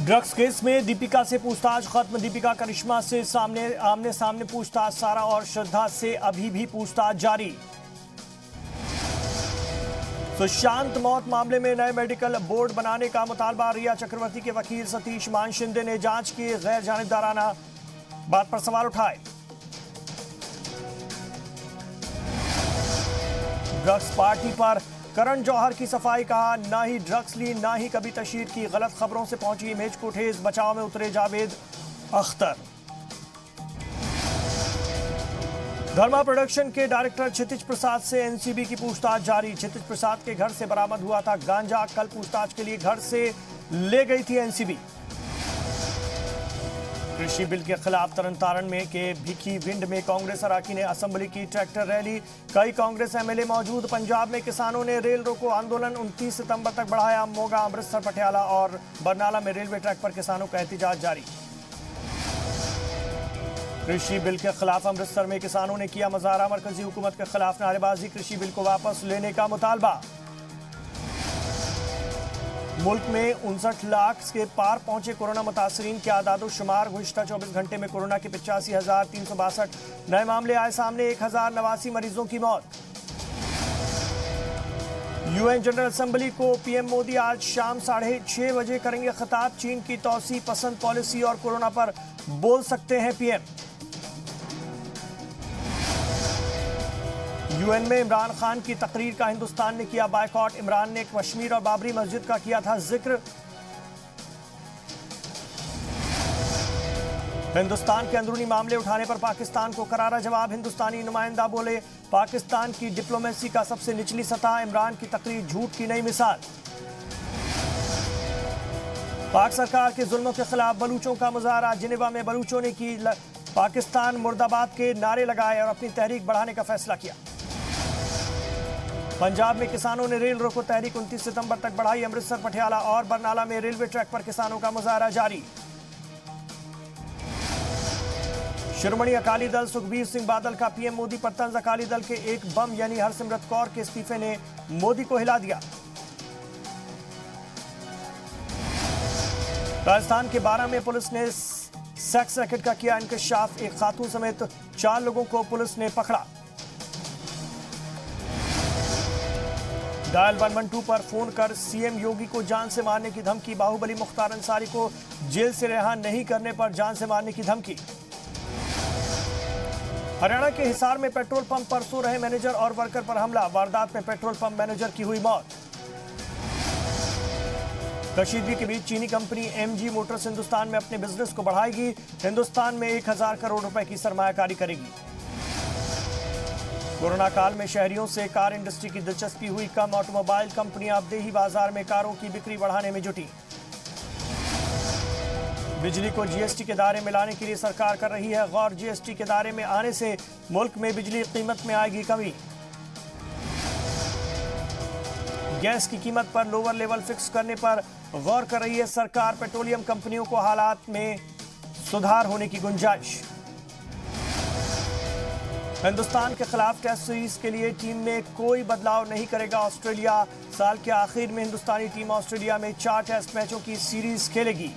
Drugs case में दीपिका से पूछताछ खत्म। दीपिका करिश्मा से आमने सामने पूछताछ। सारा और श्रद्धा से अभी भी पूछताछ जारी। सुशांत मौत मामले में नए मेडिकल बोर्ड बनाने का मुतालबा। रिया चक्रवर्ती के वकील सतीश मान शिंदे ने जांच की गैर जानिबदाराना बात पर सवाल उठाए। ड्रग्स पार्टी पर करण जौहर की सफाई। कहा ना ही ड्रग्स ली ना ही कभी तशहीर की। गलत खबरों से पहुंची इमेज को ठेस। बचाव में उतरे जावेद अख्तर। धर्मा प्रोडक्शन के डायरेक्टर क्षितिज प्रसाद से एनसीबी की पूछताछ जारी। क्षितिज प्रसाद के घर से बरामद हुआ था गांजा। कल पूछताछ के लिए घर से ले गई थी एनसीबी। कृषि बिल के खिलाफ तरनतारन में के भिखी विंड में कांग्रेस अराकी ने असेंबली की ट्रैक्टर रैली। कई कांग्रेस एमएलए मौजूद। पंजाब में किसानों ने रेल रोको आंदोलन 29 सितंबर तक बढ़ाया। मोगा, अमृतसर, पटियाला और बरनाला में रेलवे ट्रैक पर किसानों का एहतजाज जारी। कृषि बिल के खिलाफ अमृतसर में किसानों ने किया मुजाहरा। मरकजी हुकूमत के खिलाफ नारेबाजी। कृषि बिल को वापस लेने का मुतालबा। मुल्क में 59 लाख के पार पहुंचे कोरोना मुतासरीन के आदादोशुमार। गुज़िश्ता 24 घंटे में कोरोना के 85,362 नए मामले आए सामने। 1089 मरीजों की मौत। यूएन जनरल असेंबली को पीएम मोदी आज शाम 6:30 बजे करेंगे खिताब। चीन की तौसी पसंद पॉलिसी और कोरोना पर बोल सकते हैं पीएम। यूएन में इमरान खान की तकरीर का हिंदुस्तान ने किया बायकॉट। इमरान ने कश्मीर और बाबरी मस्जिद का किया था जिक्र। हिंदुस्तान के अंदरूनी मामले उठाने पर पाकिस्तान को करारा जवाब। हिंदुस्तानी नुमाइंदा बोले पाकिस्तान की डिप्लोमेसी का सबसे निचली सतह। इमरान की तकरीर झूठ की नई मिसाल। पाक सरकार के जुल्मों के खिलाफ बलूचों का मुजाहरा। जिनेवा में बलूचों ने की पाकिस्तान मुर्दाबाद के नारे लगाए और अपनी तहरीक बढ़ाने का फैसला किया। पंजाब में किसानों ने रेल रोको तहरीक 29 सितंबर तक बढ़ाई। अमृतसर, पटियाला और बरनाला में रेलवे ट्रैक पर किसानों का मुजाहरा जारी। शिरोमणि अकाली दल सुखबीर सिंह बादल का पीएम मोदी पर तंज। अकाली दल के एक बम यानी हरसिमरत कौर के इस्तीफे ने मोदी को हिला दिया। राजस्थान के 12 में पुलिस ने सेक्स रैकेट का किया इंकशाफ। एक खातून समेत 4 लोगों को पुलिस ने पकड़ा। डायल 112 पर फोन कर सीएम योगी को जान से मारने की धमकी। बाहुबली मुख्तार अंसारी को जेल से रिहा नहीं करने पर जान से मारने की धमकी। हरियाणा के हिसार में पेट्रोल पंप पर सो रहे मैनेजर और वर्कर पर हमला। वारदात में पेट्रोल पंप मैनेजर की हुई मौत। कशीदगी के बीच चीनी कंपनी एमजी मोटर्स हिंदुस्तान में अपने बिजनेस को बढ़ाएगी। हिंदुस्तान में 1000 करोड़ रुपए की सरमायाकारी करेगी। कोरोना काल में शहरियों से कार इंडस्ट्री की दिलचस्पी हुई कम। ऑटोमोबाइल कंपनियां अब देही बाजार में कारों की बिक्री बढ़ाने में जुटी। बिजली को जीएसटी के दायरे में लाने के लिए सरकार कर रही है गौर। जीएसटी के दायरे में आने से मुल्क में बिजली कीमत में आएगी कमी। गैस की कीमत पर लोअर लेवल फिक्स करने पर गौर कर रही है सरकार। पेट्रोलियम कंपनियों को हालात में सुधार होने की गुंजाइश। हिंदुस्तान के खिलाफ टेस्ट सीरीज के लिए टीम में कोई बदलाव नहीं करेगा ऑस्ट्रेलिया। साल के आखिर में हिंदुस्तानी टीम ऑस्ट्रेलिया में 4 टेस्ट मैचों की सीरीज खेलेगी।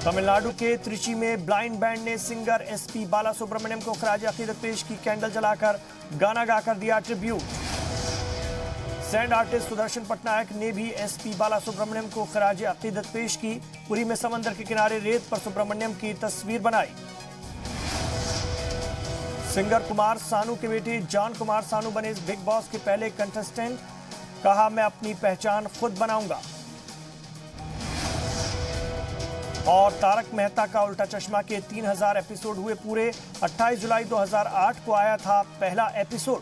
तमिलनाडु के त्रिची में ब्लाइंड बैंड ने सिंगर एसपी बालासुब्रमण्यम को खराज अकीदत पेश की। कैंडल जलाकर गाना गाकर दिया tribute. Sand artist Sudarshan Patnaik ने भी एसपी बालासुब्रमण्यम को खराज अकीदत पेश की। पुरी में समंदर के किनारे रेत पर सुब्रमण्यम की तस्वीर बनाई। सिंगर कुमार सानू के बेटे जॉन कुमार सानू बने बिग बॉस के पहले कंटेस्टेंट। कहा मैं अपनी पहचान खुद बनाऊंगा। और तारक मेहता का उल्टा चश्मा के 3000 एपिसोड हुए पूरे। 28 जुलाई 2008 को आया था पहला एपिसोड।